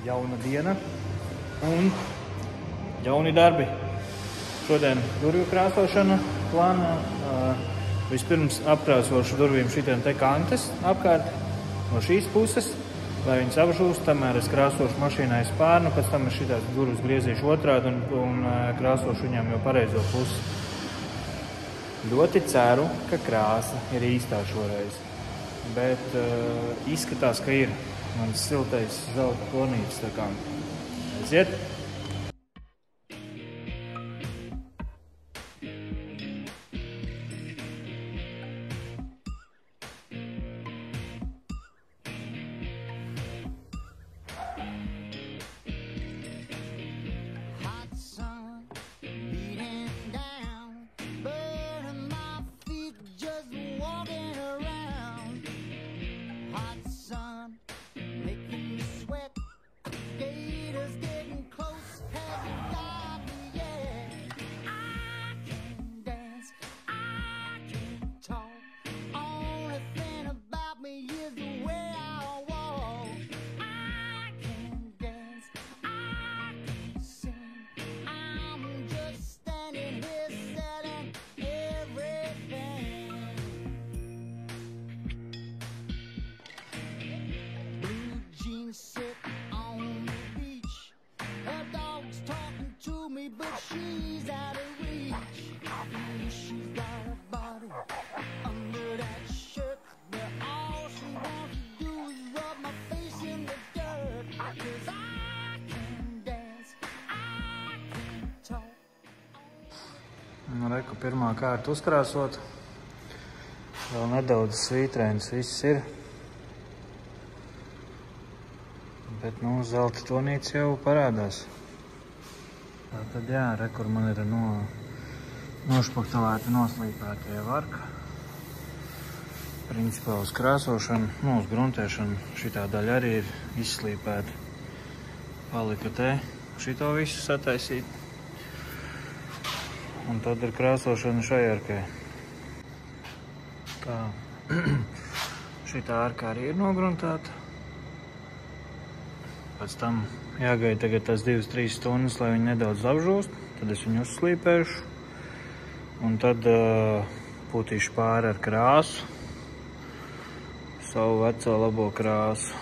jauna diena un jauni darbi. Šodien durvju krāsošana plānā. Vispirms apkrāsošu durvīm šitiem te kantes apkārt no šīs puses, lai viņas apžūst, tamēr es krāsošu mašīnai spārnu, pēc tam es šitās durvis griezīšu otrādi un krāsošu viņām jau pareizo pusi. Ļoti ceru, ka krāsa ir īstā šoreiz, bet izskatās, ka ir mans siltais zelta kornītis, tā kā aiziet. Sit on the beach. Her dog's talking to me, but she's out of reach. She's got a body under that shirt, but all she wants to do is rub my face in the dirt. 'Cause I can dance, I can talk. Reku pirmā kārta uzkrāsot. Vēl nedaudz svītrēns viss ir. Bet, zelta tonīts jau parādās. Tātad, jā, kur man ir nošpaktelēta, noslīpētie varka. Principā uz krāsošanu, uz gruntēšanu šitā daļa arī ir izslīpēta. Palika te šito visu sataisīt. Un tad ir krāsošana šai arkai. Tā, šitā arka arī ir nogruntēta. Pēc tam jāgaida tagad tās 2-3 stundas, lai viņi nedaudz apžūst. Tad es viņu uzslīpēšu. Un tad putīšu pāri ar krāsu. Savu veco labo krāsu.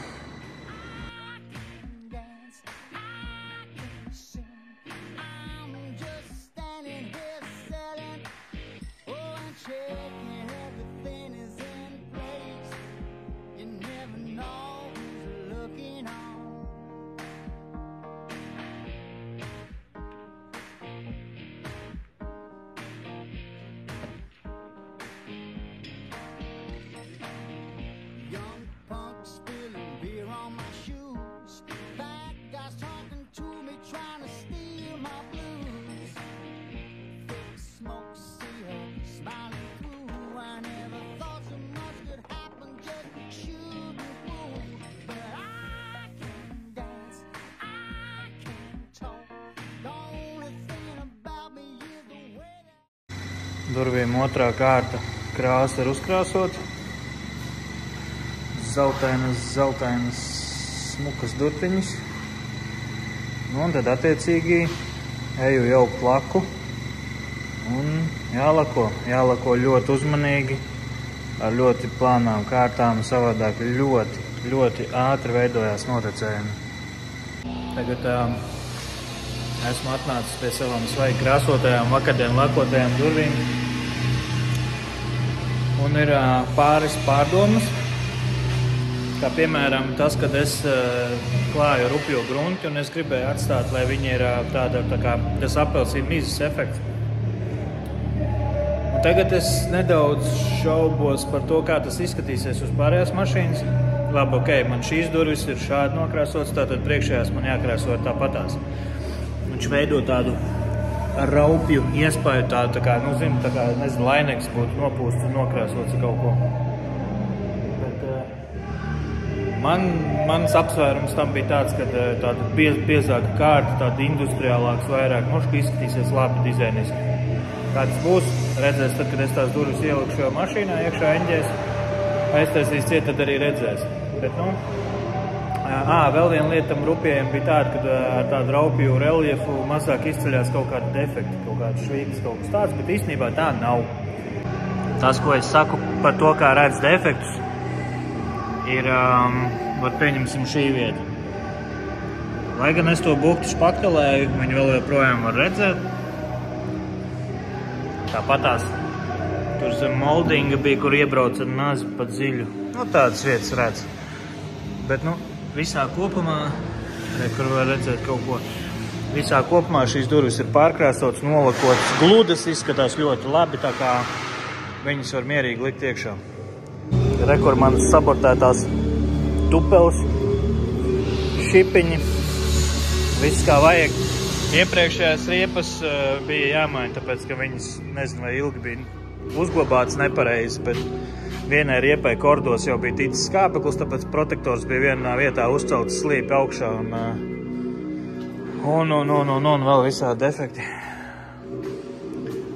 Durvīm otrā kārta krāsa ir uzkrāsota. Zeltainas smukas durtiņas. Un tad attiecīgi eju jau plaku un jālako ļoti uzmanīgi, ar ļoti plānām kārtām, savādāk ļoti ātri veidojās norecējumi. Tagad esmu atnācis pie savām svaigi krāsotajām, vakardien lakotajām durvīm. Un ir pāris pārdomas, kā piemēram tas, kad es klāju rupjo grunti un es gribēju atstāt, lai viņi ir tāda kā tas apelsīna mizas efekts. Un tagad es nedaudz šaubos par to, kā tas izskatīsies uz pārējās mašīnas. Labi, ok, man šīs durvis ir šādi nokrāsotas, tātad priekšējās man jākrāso tāpatās. Viņš veido tādu raupju iespēju, tā kā, nezinu, laineks būtu nopūsts un nokrāsots ar kaut ko. Bet mans apsvērums tam bija tāds, ka tāda biezāka kārta, tāda industriālāks vairāk, ka izskatīsies labi dizainiski. Kāds būs, redzēs tad, kad es tās durvis ieliku šajā mašīnā, iekšā eņģēs, aiztaisīs ciet, tad arī redzēs. Bet, Vēl viena lieta tam rupjiem bija tāda, ka ar tādu raupju reliefu mazāk izceļās kaut kādi defekti, kaut kāds švīgas, kaut kas tāds, bet īstenībā tā nav. Tas, ko es saku par to, kā redz defektus, ir, var pieņemsim šī vieta. Lai gan es to buktu špaktelēju, viņu vēl joprojām var redzēt. Tāpatās tur zem moldinga bija, kur iebrauc ar nazi pa dziļu. Tādas vietas redz. Bet, visā kopumā, kur var redzēt kaut ko, visā kopumā šīs durvis ir pārkrāsotas, nolakotas, gludas, izskatās ļoti labi, tā kā viņas var mierīgi likt iekšā. Kur manas sabortētās tupeles, šipiņi, viss kā vajag. Iepriekšējās riepas bija jāmaina, tāpēc, ka viņas, nezinu, vai ilgi bija uzglabāts nepareizi, bet vienai riepai kordos jau bija ticis skāpeklis, tāpēc protektors bija vienā vietā uzcelts slīpi augšā un vēl visādi defekti.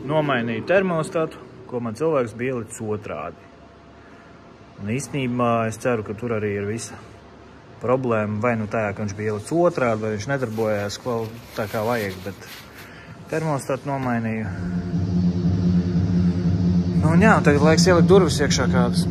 Nomainīju termostatu, ko man cilvēks bija ielicis otrādi. Un īstenībā es ceru, ka tur arī ir visa problēma, vai tajā, ka viņš bija ielicis otrādi, vai viņš nedarbojās tā kā vajag, bet termostatu nomainīju. Jā, tagad laiks ielikt durvis iekšā kādas.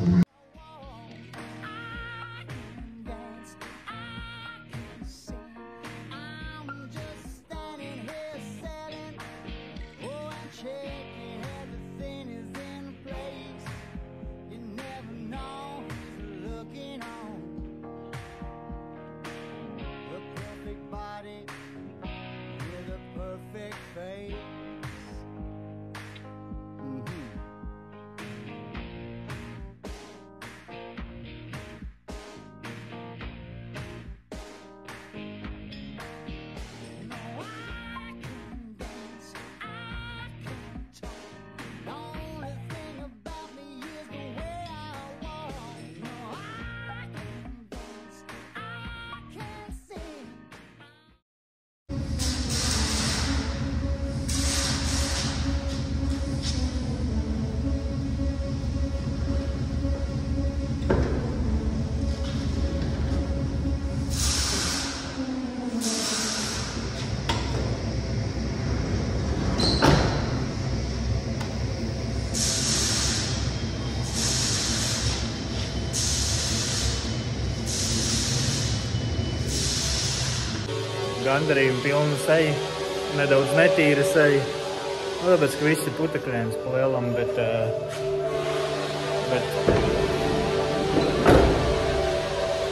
Gandarījuma pilna seja, nedaudz netīra seja. Tāpēc, ka viss ir putekļēns pa lielam, bet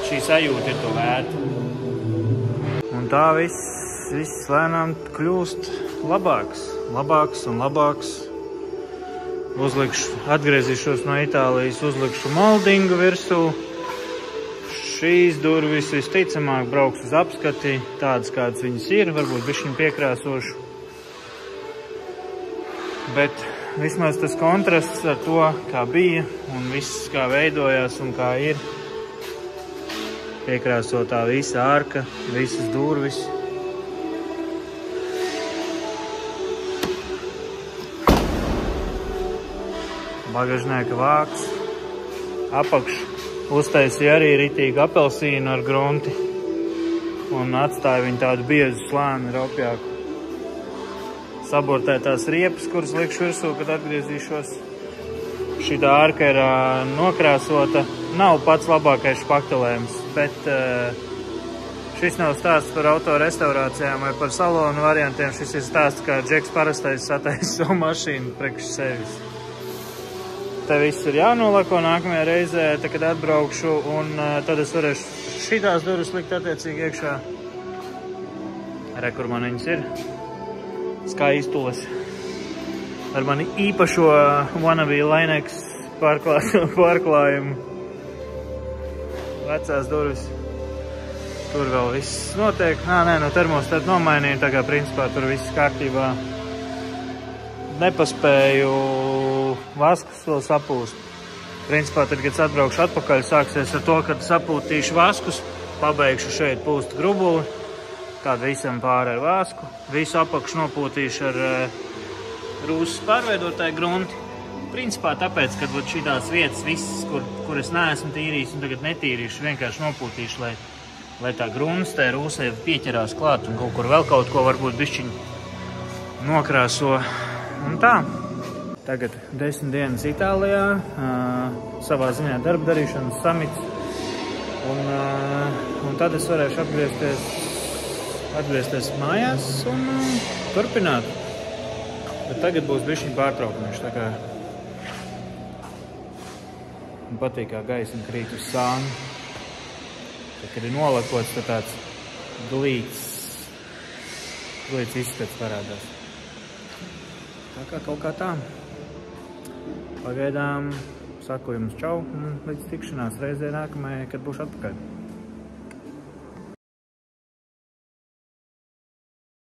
šī sajūta ir to vērta. Un tā viss lēnām kļūst labāks un labāks. Atgriezīšos no Itālijas, uzlikšu moldingu virsū. Šīs durvis visticamāk brauks uz apskati, tādas kādas viņas ir, varbūt bišķiņ piekrāsošu. Bet vismaz tas kontrasts ar to, kā bija un viss kā veidojās un kā ir. Piekrāsotā visa ārka, visas durvis. Bagažnieka vāks, apakš. Uztaisīja arī ritīgi apelsīnu ar grunti un atstāja viņu tādu biezu slāni raupjāku. Sabortētās riepas, kuras likšu virsū, kad atgriezīšos. Šitā ārka ir nokrāsota. Nav pats labākais špaktelējums, bet šis nav stāsts par auto restaurācijām vai par salonu variantiem. Šis ir stāsts, kā Džeks parastais sataisa savu mašīnu priekš sevis. Te viss ir jānolako nākamajā reizē, kad atbraukšu, un tad es varēšu šitās durvis likt attiecīgi iekšā. Kur man viņas ir. Skaistules. Ar mani īpašo Wannabe Linex pārklājumu. Vecās durvis. Tur vēl viss notiek. Termostatu nomainīju, tā kā principā tur viss kārtībā. Nepaspēju vaskas vēl sapūst. Principā, tad, kad atbraukšu atpakaļ, sāksies ar to, kad sapūtīšu vaskus, pabeigšu šeit pūst grubuli, tad visam pāri ar vasku, visu apakšu nopūtīšu ar rūsas pārveidotāju grunti. Principā tāpēc, kad šitās vietas visas, kur es neesmu tīrījis un tagad netīrīšu, vienkārši nopūtīšu, lai lai tā grunstē rūsē pieķerās klāt un kaut kur vēl kaut ko varbūt bišķiņ nokrāso. Un tā. Tagad 10 dienas Itālijā, savā ziņā darba darīšanas samits. Un tad es varēšu atgriezties mājās un turpināt. Bet tagad būs bišķiņ pārtraukumiņš, tā kā man patīk, kā gaisma krīt uz sānu. Tad, kad ir nolakots, tad tāds glīts izskats parādās. Tā kā kaut kā tā. Pagaidām saku jums čau un līdz tikšanās reizē nākamajai, kad būšu atpakaļ.